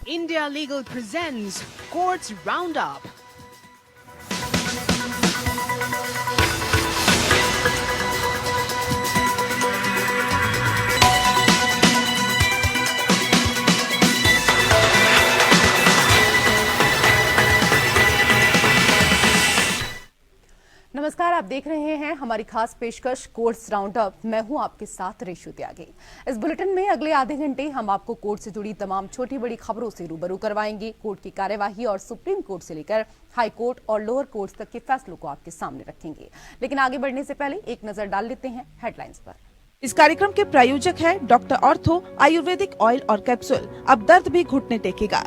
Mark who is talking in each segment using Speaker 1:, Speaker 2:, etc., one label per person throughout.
Speaker 1: India Legal presents Courts Roundup.
Speaker 2: नमस्कार, आप देख रहे हैं हमारी खास पेशकश कोर्ट्स राउंडअप। मैं हूं आपके साथ रेशु त्यागी। इस बुलेटिन में अगले आधे घंटे हम आपको कोर्ट से जुड़ी तमाम छोटी बड़ी खबरों से रूबरू करवाएंगे। कोर्ट की कार्यवाही और सुप्रीम कोर्ट से लेकर हाई कोर्ट और लोअर कोर्ट तक के फैसलों को आपके सामने रखेंगे। लेकिन आगे बढ़ने से पहले एक नजर डाल लेते हैं हेडलाइंस पर।
Speaker 3: इस कार्यक्रम के प्रायोजक है डॉक्टर ऑर्थो आयुर्वेदिक ऑयल और कैप्सूल। अब दर्द भी घुटने टेकेगा।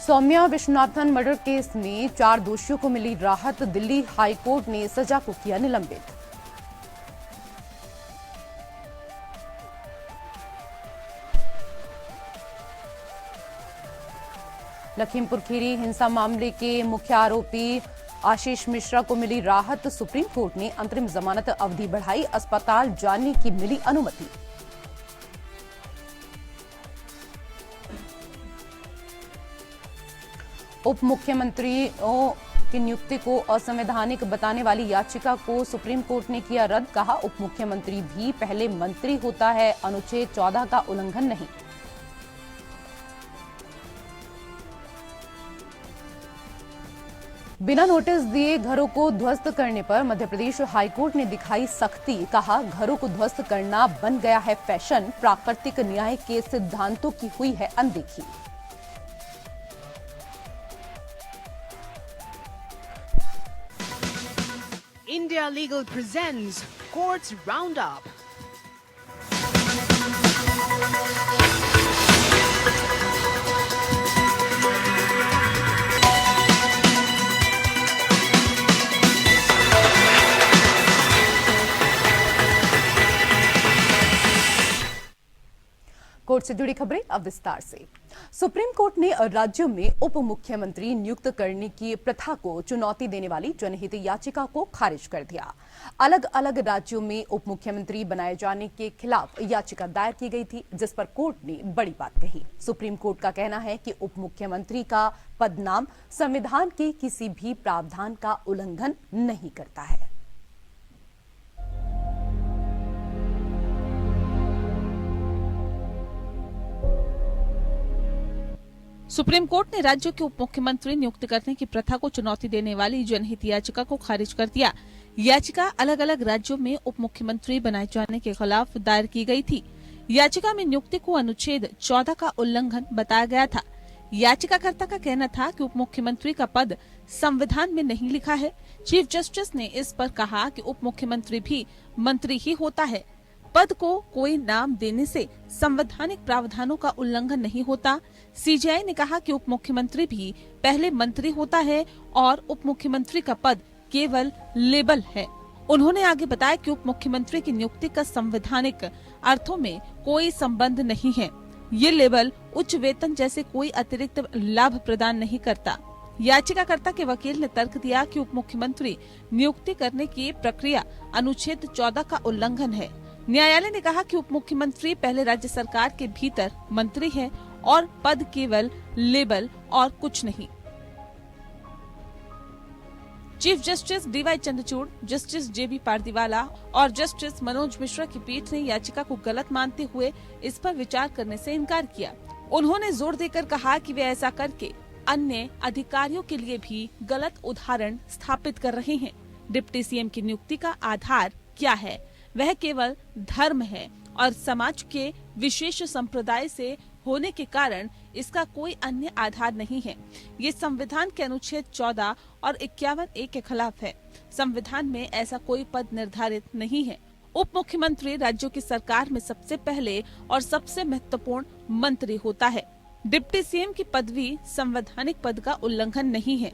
Speaker 2: सौम्या विश्वनाथन मर्डर केस में 4 दोषियों को मिली राहत। दिल्ली हाई कोर्ट ने सजा को किया निलंबित। लखीमपुर खीरी हिंसा मामले के मुख्य आरोपी आशीष मिश्रा को मिली राहत। सुप्रीम कोर्ट ने अंतरिम जमानत अवधि बढ़ाई। अस्पताल जाने की मिली अनुमति। उप मुख्यमंत्रियों की नियुक्ति को असंवैधानिक बताने वाली याचिका को सुप्रीम कोर्ट ने किया रद्द। कहा, उप मुख्यमंत्री भी पहले मंत्री होता है, अनुच्छेद 14 का उल्लंघन नहीं। बिना नोटिस दिए घरों को ध्वस्त करने पर मध्य प्रदेश हाईकोर्ट ने दिखाई सख्ती। कहा, घरों को ध्वस्त करना बन गया है फैशन। प्राकृतिक न्याय के सिद्धांतों की हुई है अनदेखी।
Speaker 1: India Legal presents Courts Roundup.
Speaker 2: Court से जुड़ी खबरें अब विस्तार से। सुप्रीम कोर्ट ने राज्यों में उप मुख्यमंत्री नियुक्त करने की प्रथा को चुनौती देने वाली जनहित याचिका को खारिज कर दिया। अलग अलग राज्यों में उप मुख्यमंत्री बनाए जाने के खिलाफ याचिका दायर की गई थी, जिस पर कोर्ट ने बड़ी बात कही। सुप्रीम कोर्ट का कहना है कि उप मुख्यमंत्री का पदनाम संविधान के किसी भी प्रावधान का उल्लंघन नहीं करता है।
Speaker 3: सुप्रीम कोर्ट ने राज्यों के उप मुख्यमंत्री नियुक्त करने की प्रथा को चुनौती देने वाली जनहित याचिका को खारिज कर दिया। याचिका अलग अलग राज्यों में उप मुख्यमंत्री बनाए जाने के खिलाफ दायर की गई थी। याचिका में नियुक्ति को अनुच्छेद 14 का उल्लंघन बताया गया था। याचिकाकर्ता का कहना था कि उप मुख्यमंत्री का पद संविधान में नहीं लिखा है। चीफ जस्टिस ने इस पर कहा कि उप मुख्यमंत्री भी मंत्री ही होता है। पद को कोई नाम देने से संवैधानिक प्रावधानों का उल्लंघन नहीं होता। सीजेआई ने कहा कि उप मुख्यमंत्री भी पहले मंत्री होता है और उप मुख्यमंत्री का पद केवल लेबल है। उन्होंने आगे बताया कि उप मुख्यमंत्री की नियुक्ति का संवैधानिक अर्थों में कोई संबंध नहीं है। ये लेबल उच्च वेतन जैसे कोई अतिरिक्त लाभ प्रदान नहीं करता। याचिकाकर्ता के वकील ने तर्क दिया कि उप मुख्यमंत्री नियुक्ति करने की प्रक्रिया अनुच्छेद 14 का उल्लंघन है। न्यायालय ने कहा कि उप मुख्यमंत्री पहले राज्य सरकार के भीतर मंत्री है और पद केवल लेबल और कुछ नहीं। Chief justice D Y Chandrachud, justice J B Pardiwala और जस्टिस मनोज मिश्रा की पीठ ने याचिका को गलत मानते हुए इस पर विचार करने से इनकार किया। उन्होंने जोर देकर कहा कि वे ऐसा करके अन्य अधिकारियों के लिए भी गलत उदाहरण स्थापित कर रहे हैं। डिप्टी सीएम की नियुक्ति का आधार क्या है? वह केवल धर्म है और समाज के विशेष संप्रदाय से होने के कारण इसका कोई अन्य आधार नहीं है। ये संविधान के अनुच्छेद 14 और 51A के खिलाफ है। संविधान में ऐसा कोई पद निर्धारित नहीं है। उप मुख्यमंत्री राज्यों की सरकार में सबसे पहले और सबसे महत्वपूर्ण मंत्री होता है। डिप्टी सीएम की पदवी संवैधानिक पद का उल्लंघन नहीं है।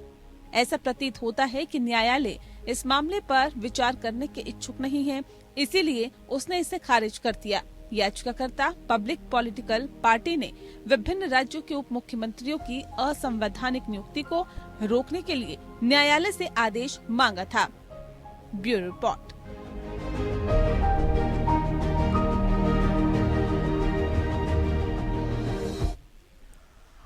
Speaker 3: ऐसा प्रतीत होता है कि न्यायालय इस मामले पर विचार करने के इच्छुक नहीं है, इसीलिए उसने इसे खारिज कर दिया। याचिकाकर्ता पब्लिक पॉलिटिकल पार्टी ने विभिन्न राज्यों के उप मुख्यमंत्रियों की असंवैधानिक नियुक्ति को रोकने के लिए न्यायालय से आदेश मांगा था। Bureau report.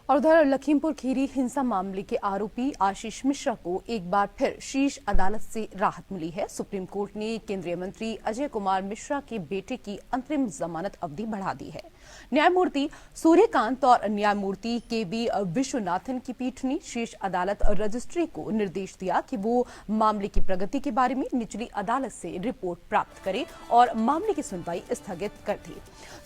Speaker 2: और उधर लखीमपुर खीरी हिंसा मामले के आरोपी आशीष मिश्रा को एक बार फिर शीर्ष अदालत से राहत मिली है। सुप्रीम कोर्ट ने केंद्रीय मंत्री अजय कुमार मिश्रा के बेटे की अंतरिम जमानत अवधि बढ़ा दी है। न्यायमूर्ति सूर्यकांत और न्यायमूर्ति के.वी. विश्वनाथन की पीठ ने शीर्ष अदालत रजिस्ट्री को निर्देश दिया कि वो मामले की प्रगति के बारे में निचली अदालत से रिपोर्ट प्राप्त करे और मामले की सुनवाई स्थगित कर दी।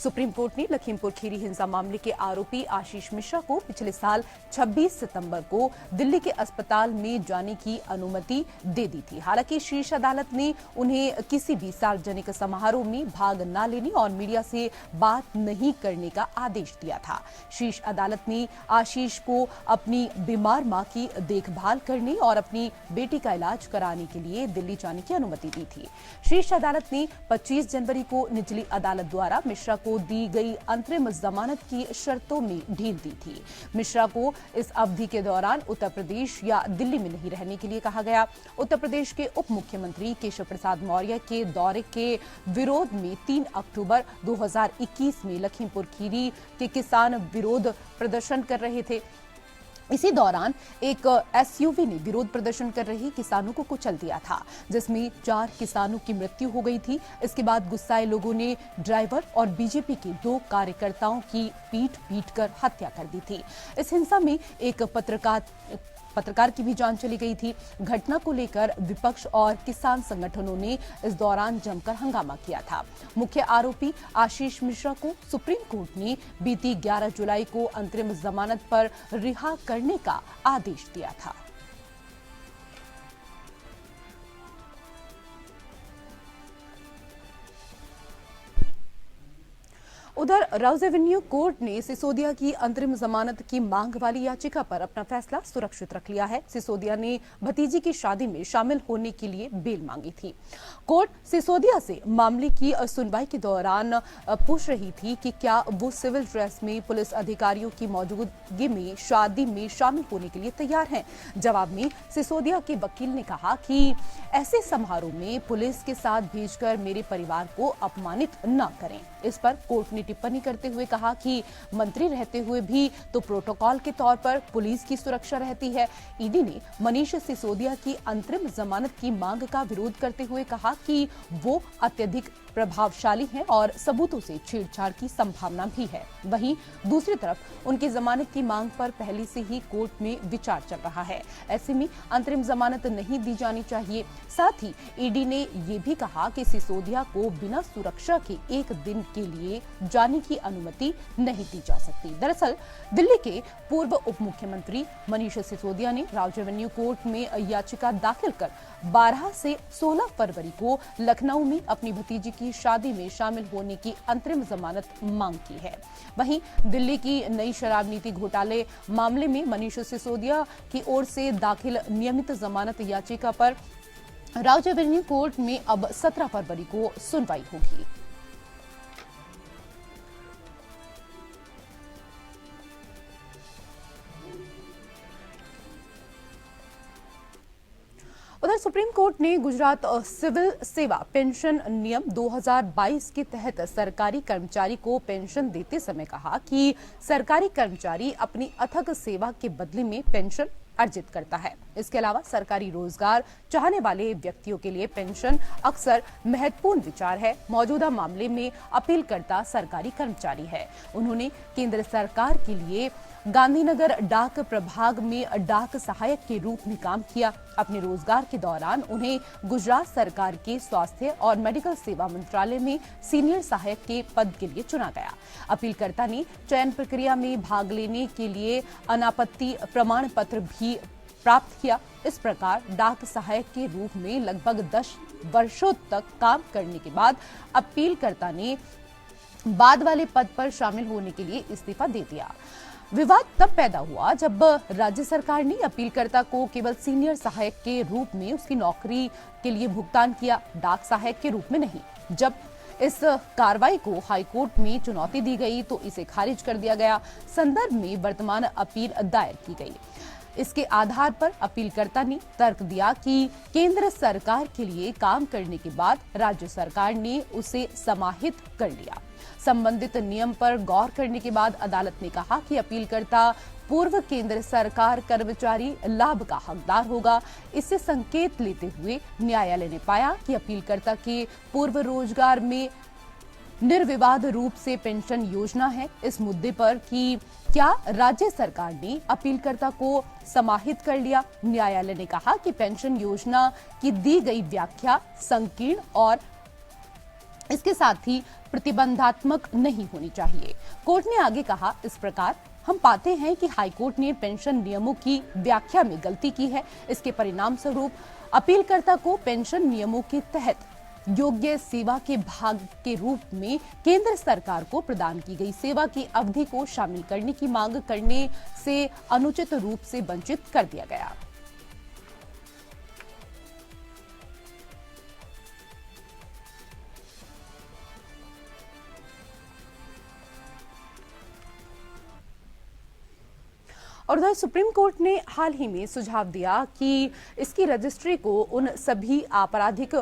Speaker 2: सुप्रीम कोर्ट ने लखीमपुर खीरी हिंसा मामले के आरोपी आशीष मिश्रा को पिछले साल 26 सितंबर को दिल्ली के अस्पताल में जाने की अनुमति दे दी थी। हालांकि शीर्ष अदालत ने उन्हें किसी भी सार्वजनिक समारोह में भाग न लेने और मीडिया से बात नहीं करने का आदेश दिया था। शीर्ष अदालत ने आशीष को अपनी बीमार मां की देखभाल करने और अपनी बेटी का इलाज कराने के लिए दिल्ली जाने की अनुमति दी थी। शीर्ष अदालत ने 25 जनवरी को निचली अदालत द्वारा मिश्रा को दी गई अंतरिम जमानत की शर्तों में ढील दी थी। मिश्रा को इस अवधि के दौरान उत्तर प्रदेश या दिल्ली में नहीं रहने के लिए कहा गया। उत्तर प्रदेश के उप मुख्यमंत्री केशव प्रसाद मौर्य के दौरे के विरोध में 3 अक्टूबर 2021 में लखीमपुर खीरी के किसान विरोध प्रदर्शन कर रहे थे। इसी दौरान एक एसयूवी ने विरोध प्रदर्शन कर रहे किसानों को कुचल दिया था, जिसमें 4 किसानों की मृत्यु हो गई थी। इसके बाद गुस्साए लोगों ने ड्राइवर और बीजेपी के 2 कार्यकर्ताओं की पीट कर हत्या कर दी थी। इस हिंसा में एक पत्रकार की भी जान चली गई थी। घटना को लेकर विपक्ष और किसान संगठनों ने इस दौरान जमकर हंगामा किया था। मुख्य आरोपी आशीष मिश्रा को सुप्रीम कोर्ट ने बीती 11 जुलाई को अंतरिम जमानत पर रिहा करने का आदेश दिया था। उधर राउज एवेन्यू कोर्ट ने सिसोदिया की अंतरिम जमानत की मांग वाली याचिका पर अपना फैसला सुरक्षित रख लिया है। सिसोदिया ने भतीजी की शादी में शामिल होने के लिए बेल मांगी थी। कोर्ट सिसोदिया से मामले की सुनवाई के दौरान पूछ रही थी कि क्या वो सिविल ड्रेस में पुलिस अधिकारियों की मौजूदगी में शादी में शामिल होने के लिए तैयार हैं। जवाब में सिसोदिया के वकील ने कहा कि ऐसे समारोह में पुलिस के साथ भेजकर मेरे परिवार को अपमानित न करें। इस पर कोर्ट ने टिप्पणी करते हुए कहा कि मंत्री रहते हुए भी तो प्रोटोकॉल के तौर पर पुलिस की सुरक्षा रहती है। ईडी ने मनीष सिसोदिया की अंतरिम जमानत की मांग का विरोध करते हुए कहा कि वो अत्यधिक प्रभावशाली हैं और सबूतों से छेड़छाड़ की संभावना भी है। वहीं दूसरी तरफ उनकी जमानत की मांग पर पहले से ही कोर्ट में विचार चल रहा है। ऐसे में अंतरिम जमानत नहीं दी जानी चाहिए। साथ ही ईडी ने ये भी कहा कि सिसोदिया को बिना सुरक्षा के एक दिन के लिए जाने की अनुमति नहीं दी जा सकती। दरअसल दिल्ली के पूर्व उप मुख्यमंत्री मनीष सिसोदिया ने राउज एवेन्यू कोर्ट में याचिका दाखिल कर 12 से 16 फरवरी को लखनऊ में अपनी भतीजी की शादी में शामिल होने की अंतरिम जमानत मांग की है। वहीं दिल्ली की नई शराब नीति घोटाले मामले में मनीष सिसोदिया की ओर से दाखिल नियमित जमानत याचिका पर राउज एवेन्यू कोर्ट में अब 17 फरवरी को सुनवाई होगी। उधर सुप्रीम कोर्ट ने गुजरात सिविल सेवा पेंशन नियम 2022 के तहत सरकारी कर्मचारी को पेंशन देते समय कहा कि सरकारी कर्मचारी अपनी अथक सेवा के बदले में पेंशन अर्जित करता है। इसके अलावा सरकारी रोजगार चाहने वाले व्यक्तियों के लिए पेंशन अक्सर महत्वपूर्ण विचार है। मौजूदा मामले में अपीलकर्ता सरकारी कर्मचारी है। उन्होंने केंद्र सरकार के लिए गांधीनगर डाक प्रभाग में डाक सहायक के रूप में काम किया। अपने रोजगार के दौरान उन्हें गुजरात सरकार के स्वास्थ्य और मेडिकल सेवा मंत्रालय में सीनियर सहायक के पद के लिए चुना गया। अपीलकर्ता ने चयन प्रक्रिया में भाग लेने के लिए अनापत्ति प्रमाण पत्र भी प्राप्त किया। इस प्रकार डाक सहायक के रूप में लगभग 10 वर्षों तक काम करने के बाद अपीलकर्ता ने बाद वाले पद पर शामिल होने के लिए इस्तीफा दे दिया। विवाद तब पैदा हुआ जब राज्य सरकार ने अपीलकर्ता को केवल सीनियर सहायक के रूप में उसकी नौकरी के लिए भुगतान किया, डाक सहायक के रूप में नहीं। जब इस कार्रवाई को हाईकोर्ट में चुनौती दी गई तो इसे खारिज कर दिया गया। संदर्भ में वर्तमान अपील दायर की गई। इसके आधार पर अपीलकर्ता ने तर्क दिया कि केंद्र सरकार के लिए काम करने के बाद राज्य सरकार ने उसे समाहित कर लिया। संबंधित नियम पर गौर करने के बाद अदालत ने कहा कि अपीलकर्ता पूर्व केंद्र सरकार कर्मचारी लाभ का हकदार होगा। इससे संकेत लेते हुए न्यायालय ने पाया कि अपीलकर्ता के पूर्व रोजगार में निर्विवाद रूप से पेंशन योजना है। इस मुद्दे पर कि क्या राज्य सरकार ने अपीलकर्ता को समाहित कर लिया, न्यायालय ने कहा कि पेंशन योजना की दी गई व्याख्या संकीर्ण और इसके साथ ही प्रतिबंधात्मक नहीं होनी चाहिए। कोर्ट ने आगे कहा, इस प्रकार हम पाते हैं कि हाईकोर्ट ने पेंशन नियमों की व्याख्या में गलती की है। इसके परिणाम स्वरूप अपीलकर्ता को पेंशन नियमों के तहत योग्य सेवा के भाग के रूप में केंद्र सरकार को प्रदान की गई सेवा की अवधि को शामिल करने की मांग करने से अनुचित रूप से वंचित कर दिया गया। और उधर सुप्रीम कोर्ट ने हाल ही में सुझाव दिया कि इसकी रजिस्ट्री को उन सभी आपराधिक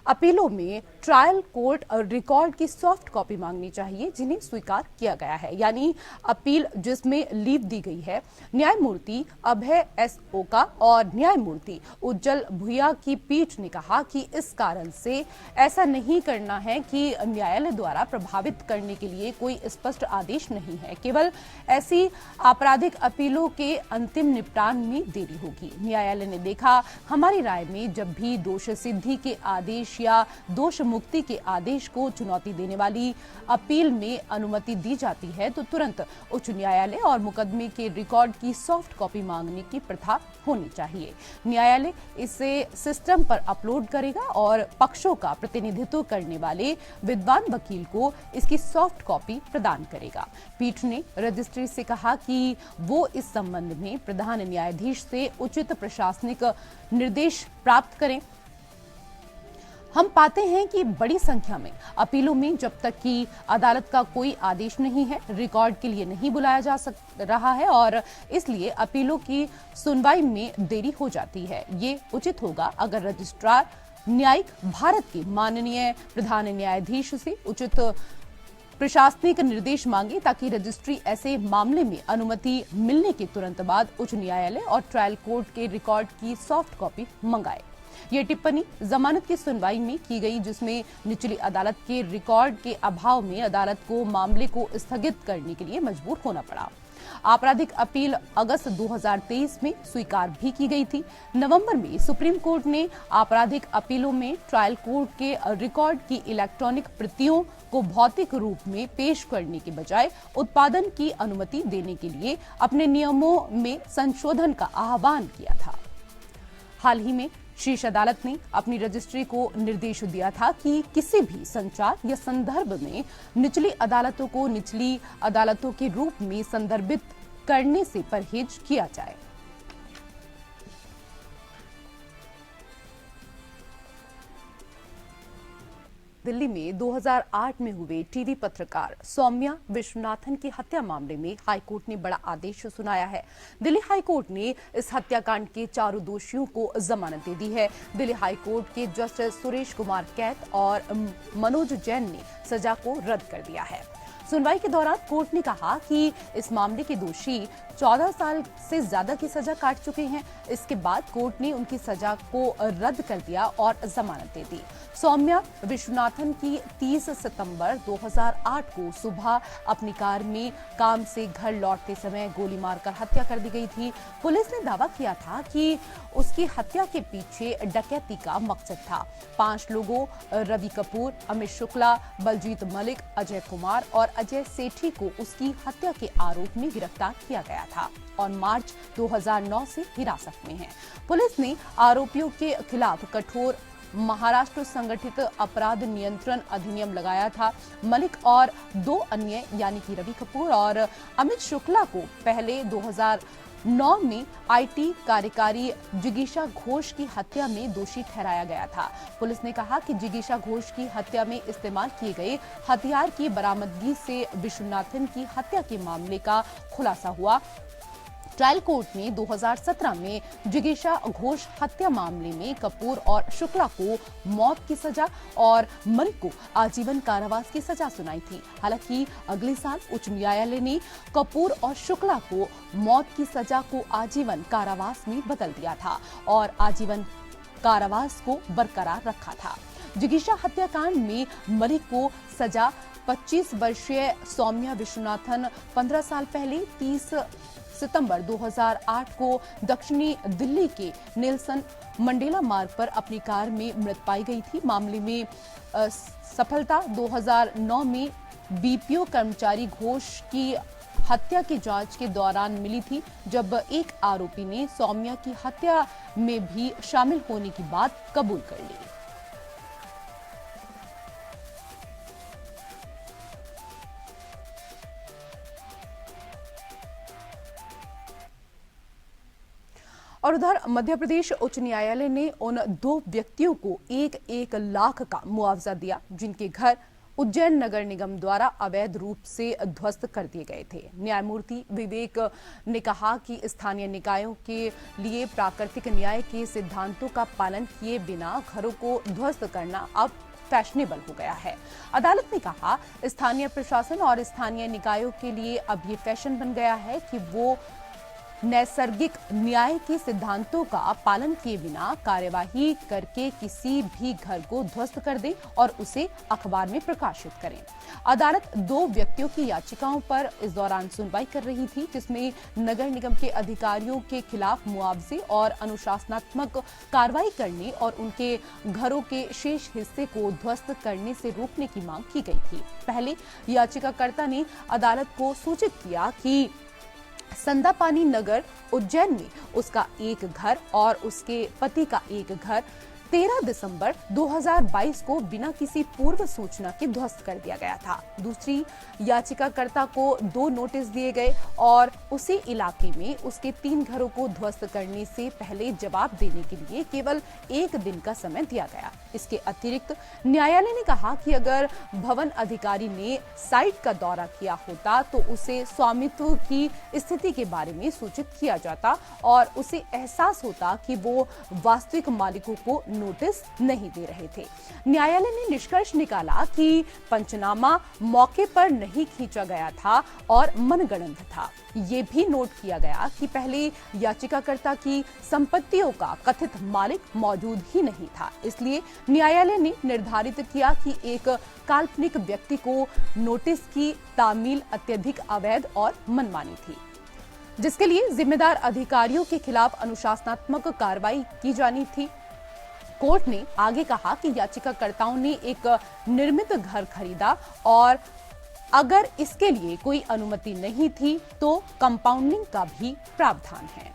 Speaker 2: अपीलों में ट्रायल कोर्ट रिकॉर्ड की सॉफ्ट कॉपी मांगनी चाहिए जिन्हें स्वीकार किया गया है, यानी अपील जिसमें लीव दी गई है। न्यायमूर्ति अभय एस ओका और न्यायमूर्ति उज्जवल भुइया की पीठ ने कहा कि इस कारण से ऐसा नहीं करना है कि न्यायालय द्वारा प्रभावित करने के लिए कोई स्पष्ट आदेश नहीं है, केवल ऐसी आपराधिक अपीलों के अंतिम निपटान में देरी होगी। न्यायालय ने देखा, हमारी राय में जब भी दोष सिद्धि के आदेश या दोष मुक्ति के आदेश को चुनौती देने वाली अपील में अनुमति दी जाती है तो तुरंत उच्च न्यायालय और मुकदमे के रिकॉर्ड की सॉफ्ट कॉपी मांगने की प्रथा होनी चाहिए। न्यायालय इसे सिस्टम पर अपलोड करेगा और पक्षों का प्रतिनिधित्व करने वाले विद्वान वकील को इसकी सॉफ्ट कॉपी प्रदान करेगा। पीठ ने रजिस्ट्री से कहा कि वो इस संबंध में प्रधान न्यायाधीश से उचित प्रशासनिक निर्देश प्राप्त करें। हम पाते हैं कि बड़ी संख्या में अपीलों में जब तक कि अदालत का कोई आदेश नहीं है, रिकॉर्ड के लिए नहीं बुलाया जा रहा है और इसलिए अपीलों की सुनवाई में देरी हो जाती है। ये उचित होगा अगर रजिस्ट्रार न्यायिक भारत के माननीय प्रधान न्यायाधीश से उचित प्रशासनिक निर्देश मांगे ताकि रजिस्ट्री ऐसे मामले में अनुमति मिलने के तुरंत बाद उच्च न्यायालय और ट्रायल कोर्ट के रिकॉर्ड की सॉफ्ट कॉपी मंगाए। ये टिप्पणी जमानत की सुनवाई में की गई जिसमें निचली अदालत के रिकॉर्ड के अभाव में अदालत को मामले को स्थगित करने के लिए मजबूर होना पड़ा। आपराधिक अपील अगस्त 2023 में स्वीकार भी की गई थी। नवंबर में सुप्रीम कोर्ट ने आपराधिक अपीलों में ट्रायल कोर्ट के रिकॉर्ड की इलेक्ट्रॉनिक प्रतियों को भौतिक रूप में पेश करने के बजाय उत्पादन की अनुमति देने के लिए अपने नियमों में संशोधन का आह्वान किया था। हाल ही में शीर्ष अदालत ने अपनी रजिस्ट्री को निर्देश दिया था कि किसी भी संचार या संदर्भ में निचली अदालतों को निचली अदालतों के रूप में संदर्भित करने से परहेज किया जाए। दिल्ली में 2008 में हुए टीवी पत्रकार सौम्या विश्वनाथन की हत्या मामले में हाईकोर्ट ने बड़ा आदेश सुनाया है। दिल्ली हाईकोर्ट ने इस हत्याकांड के चारों दोषियों को जमानत दे दी है। दिल्ली हाईकोर्ट के जस्टिस सुरेश कुमार कैत और मनोज जैन ने सजा को रद्द कर दिया है। सुनवाई के दौरान कोर्ट ने कहा कि इस मामले के दोषी 14 साल से ज्यादा की सजा काट चुके हैं। इसके बाद कोर्ट ने उनकी सजा को रद्द कर दिया और जमानत दे दी। सौम्या विश्वनाथन की 30 सितंबर 2008 को सुबह अपनी कार में काम से घर लौटते समय गोली मारकर हत्या कर दी गई थी। पुलिस ने दावा किया था कि उसकी हत्या के पीछे डकैती का मकसद था। 5 लोगों रवि कपूर, अमित शुक्ला, बलजीत मलिक, अजय कुमार और अजय सेठी को उसकी हत्या के आरोप में गिरफ्तार किया गया था और मार्च 2009 से हिरासत में है। पुलिस ने आरोपियों के खिलाफ कठोर महाराष्ट्र संगठित अपराध नियंत्रण अधिनियम लगाया था। मलिक और 2 अन्य यानी कि रवि कपूर और अमित शुक्ला को पहले 2009 में आईटी कार्यकारी जिगीशा घोष की हत्या में दोषी ठहराया गया था। पुलिस ने कहा कि जिगीशा घोष की हत्या में इस्तेमाल किए गए हथियार की बरामदगी से विश्वनाथन की हत्या के मामले का खुलासा हुआ। ट्रायल कोर्ट ने 2017 में जिगीशा घोष हत्या मामले में कपूर और शुक्ला को मौत की सजा और मलिक को आजीवन कारावास की सजा सुनाई थी। हालांकि अगले साल उच्च न्यायालय ने कपूर और शुक्ला को मौत की सजा को आजीवन कारावास में बदल दिया था और आजीवन कारावास को बरकरार रखा था। जिगीशा हत्याकांड में मलिक को सजा 25 वर्षीय सौम्या विश्वनाथन 15 साल पहले 30 सितंबर 2008 को दक्षिणी दिल्ली के नेल्सन मंडेला मार्ग पर अपनी कार में मृत पाई गई थी। मामले में सफलता 2009 में बीपीओ कर्मचारी घोष की हत्या की जांच के दौरान मिली थी, जब एक आरोपी ने सौम्या की हत्या में भी शामिल होने की बात कबूल कर ली। और उधर मध्य प्रदेश उच्च न्यायालय ने उन 2 व्यक्तियों को 1-1 लाख का मुआवजा दिया जिनके घर उज्जैन नगर निगम द्वारा अवैध रूप से ध्वस्त कर दिए गए थे। न्यायमूर्ति विवेक ने कहा कि स्थानीय निकायों के लिए प्राकृतिक न्याय के सिद्धांतों का पालन किए बिना घरों को ध्वस्त करना अब फैशनेबल हो गया है। अदालत ने कहा, स्थानीय प्रशासन और स्थानीय निकायों के लिए अब ये फैशन बन गया है कि वो नैसर्गिक न्याय के सिद्धांतों का पालन किए बिना कार्यवाही करके किसी भी घर को ध्वस्त कर दें और उसे अखबार में प्रकाशित करें। अदालत 2 व्यक्तियों की याचिकाओं पर इस दौरान सुनवाई कर रही थी, जिसमें नगर निगम के अधिकारियों के खिलाफ मुआवजे और अनुशासनात्मक कार्रवाई करने और उनके घरों के शेष हिस्से को ध्वस्त करने से रोकने की मांग की गई थी। पहले याचिकाकर्ता ने अदालत को सूचित किया कि संदापानी नगर उज्जैन में उसका एक घर और उसके पति का एक घर 13 दिसंबर 2022 को बिना किसी पूर्व सूचना के ध्वस्त कर दिया गया था। दूसरी याचिकाकर्ता को 2 नोटिस दिए गए और उसी इलाके में उसके 3 घरों को ध्वस्त करने से पहले जवाब देने के लिए केवल 1 दिन का समय दिया गया। इसके अतिरिक्त न्यायालय ने कहा कि अगर भवन अधिकारी ने साइट का दौरा किया होता तो उसे स्वामित्व की स्थिति के बारे में सूचित किया जाता और उसे एहसास होता कि वो वास्तविक मालिकों को नोटिस नहीं दे रहे थे। न्यायालय ने निष्कर्ष निकाला कि पंचनामा मौके पर नहीं खींचा गया था और मनगढ़ंत था। ये भी नोट किया गया कि पहले याचिकाकर्ता की संपत्तियों का कथित मालिक मौजूद ही नहीं था। इसलिए न्यायालय ने निर्धारित किया कि एक काल्पनिक व्यक्ति को नोटिस की तामील अत्यधिक अवैध और मनमानी थी, जिसके लिए जिम्मेदार अधिकारियों के खिलाफ अनुशासनात्मक कार्रवाई की जानी थी। कोर्ट ने आगे कहा कि याचिकाकर्ताओं ने एक निर्मित घर खरीदा और अगर इसके लिए कोई अनुमति नहीं थी तो कंपाउंडिंग का भी प्रावधान है।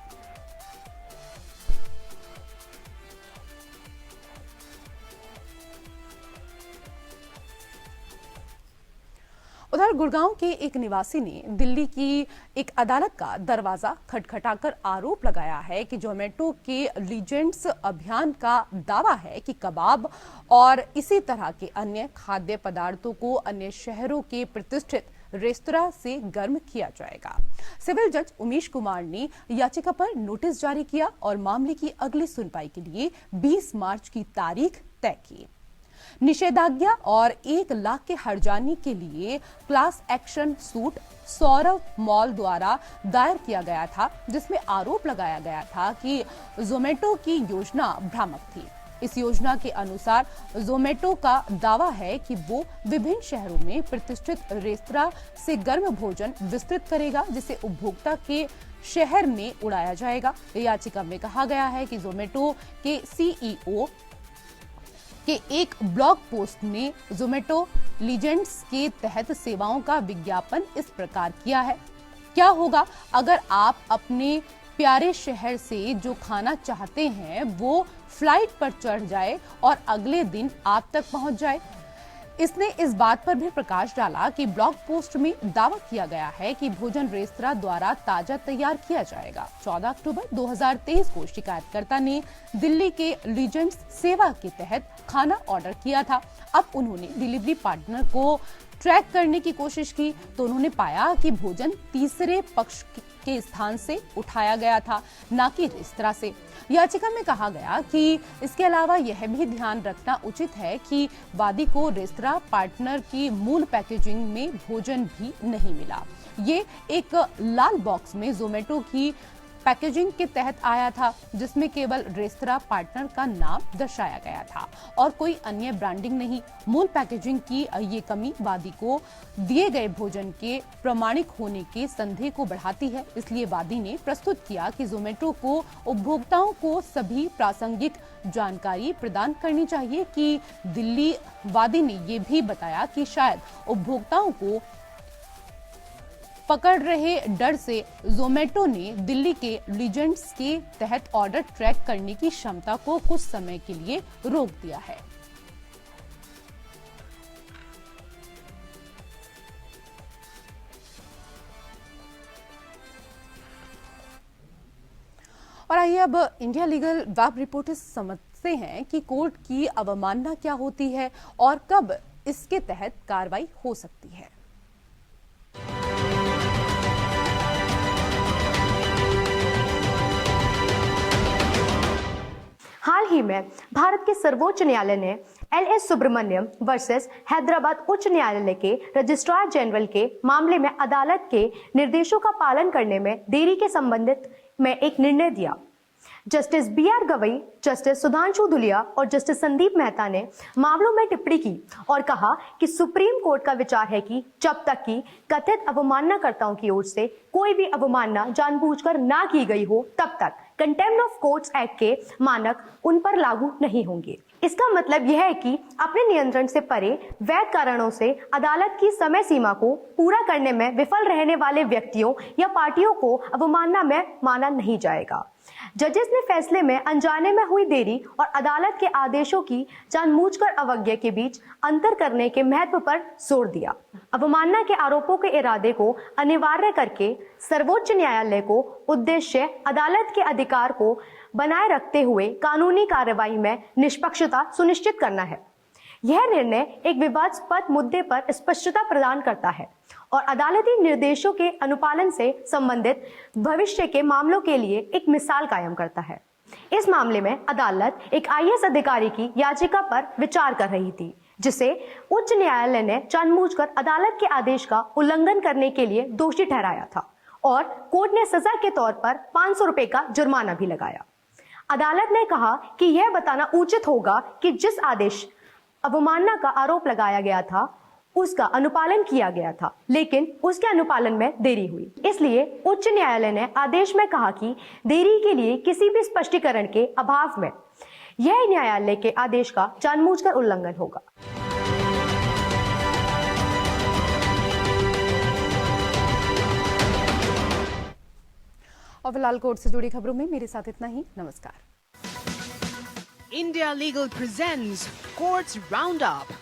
Speaker 2: उधर गुड़गांव के एक निवासी ने दिल्ली की एक अदालत का दरवाजा खटखटाकर आरोप लगाया है कि जोमेटो के लीजेंड्स अभियान का दावा है कि कबाब और इसी तरह के अन्य खाद्य पदार्थों को अन्य शहरों के प्रतिष्ठित रेस्तरां से गर्म किया जाएगा। सिविल जज उमेश कुमार ने याचिका पर नोटिस जारी किया और मामले की अगली सुनवाई के लिए 20 मार्च की तारीख तय की। निषेधाज्ञा और 1 लाख के हर्जाने के लिए class action suit Saurav Mall द्वारा दायर किया गया था, जिसमें आरोप लगाया गया था कि जोमेटो की योजना भ्रामक थी। इस योजना के अनुसार जोमेटो का दावा है कि वो विभिन्न शहरों में प्रतिष्ठित रेस्तरां से गर्म भोजन वितरित करेगा, जिसे उपभोक्ता के शहर में उड़ाया जाएगा। याचिका में कहा गया है कि जोमेटो के सीईओ के एक ब्लॉग पोस्ट ने जोमेटो लीजेंड्स के तहत सेवाओं का विज्ञापन इस प्रकार किया है। क्या होगा अगर आप अपने प्यारे शहर से जो खाना चाहते हैं वो फ्लाइट पर चढ़ जाए और अगले दिन आप तक पहुंच जाए। इसने इस बात पर भी प्रकाश डाला कि ब्लॉग पोस्ट में दावा किया गया है कि भोजन रेस्तरां द्वारा ताजा तैयार किया जाएगा। 14 अक्टूबर 2023 को शिकायतकर्ता ने दिल्ली के लीजेंड्स सेवा के तहत खाना ऑर्डर किया था। अब उन्होंने डिलीवरी पार्टनर को ट्रैक करने की कोशिश की तो उन्होंने पाया कि भोजन तीसरे पक्ष के स्थान से उठाया गया था, न कि रेस्तरां से। याचिका में कहा गया कि इसके अलावा यह भी ध्यान रखना उचित है कि वादी को रेस्तरां पार्टनर की मूल पैकेजिंग में भोजन भी नहीं मिला। ये एक लाल बॉक्स में जोमेटो की पैकेजिंग के तहत आया था, जिसमें केवल रेस्तरां पार्टनर का नाम दर्शाया गया था और कोई अन्य ब्रांडिंग नहीं। मूल पैकेजिंग की ये कमी वादी को दिए गए भोजन के प्रामाणिक होने के संदेह को बढ़ाती है। इसलिए वादी ने प्रस्तुत किया कि जोमेटो को उपभोक्ताओं को सभी प्रासंगिक जानकारी प्रदान करनी चाहिए कि दिल्ली। वादी ने ये भी बताया कि शायद उपभोक्ताओं को पकड़ रहे डर से जोमेटो ने दिल्ली के लीजेंड्स के तहत ऑर्डर ट्रैक करने की क्षमता को कुछ समय के लिए रोक दिया है। और आइए अब इंडिया लीगल वेब रिपोर्ट से समझते हैं कि कोर्ट की अवमानना क्या होती है और कब इसके तहत कार्रवाई हो सकती है।
Speaker 4: हाल ही में भारत के सर्वोच्च न्यायालय ने एल.एस. सुब्रमण्यम वर्सेस हैदराबाद उच्च न्यायालय के रजिस्ट्रार जनरल के मामले में अदालत के निर्देशों का पालन करने में देरी के संबंधित में एक निर्णय दिया। Justice B R. Gavai, justice Sudhanshu Dhulia और जस्टिस संदीप मेहता ने मामलों में टिप्पणी की और कहा कि सुप्रीम कोर्ट का विचार है कि जब तक कि कथित अवमाननाकर्ताओं की ओर से कोई भी अवमानना जानबूझकर ना की गई हो, तब तक कंटेम्प्ट ऑफ कोर्ट्स एक्ट के मानक उन पर लागू नहीं होंगे। इसका मतलब यह है कि अपने नियंत्रण से परे वैध कारणों से अदालत की समय सीमा को पूरा करने में विफल रहने वाले व्यक्तियों या पार्टियों को अवमानना में माना नहीं जाएगा। जजेस ने फैसले में अनजाने में हुई देरी और अदालत के आदेशों की जानबूझकर अवज्ञा के बीच अंतर करने के महत्व पर जोर दिया। अवमानना के आरोपों के इरादे को अनिवार्य करके सर्वोच्च न्यायालय को उद्देश्य अदालत के अधिकार को बनाए रखते हुए कानूनी कार्रवाई में निष्पक्षता सुनिश्चित करना है। यह निर्णय एक विवादास्पद मुद्दे पर स्पष्टता प्रदान करता है और अदालती निर्देशों के अनुपालन से संबंधित भविष्य के मामलों के लिए एक मिसाल कायम करता है। इस मामले में अदालत एक आईएएस अधिकारी की याचिका पर विचार कर रही थी, जिसे उच्च न्यायालय ने जानबूझकर अदालत के आदेश का उल्लंघन करने के लिए दोषी ठहराया था और कोर्ट ने सजा के तौर पर 500 रुपए का जुर्माना भी लगाया। अदालत ने कहा कि यह बताना उचित होगा कि जिस आदेश अवमानना का आरोप लगाया गया था उसका अनुपालन किया गया था, लेकिन उसके अनुपालन में देरी हुई। इसलिए उच्च न्यायालय ने आदेश में कहा कि देरी के लिए किसी भी स्पष्टीकरण के अभाव में यह न्यायालय के आदेश का जानबूझकर उल्लंघन होगा।
Speaker 2: और फिलहाल कोर्ट से जुड़ी खबरों में मेरे साथ इतना ही। नमस्कार।
Speaker 1: India Legal presents Courts Roundup.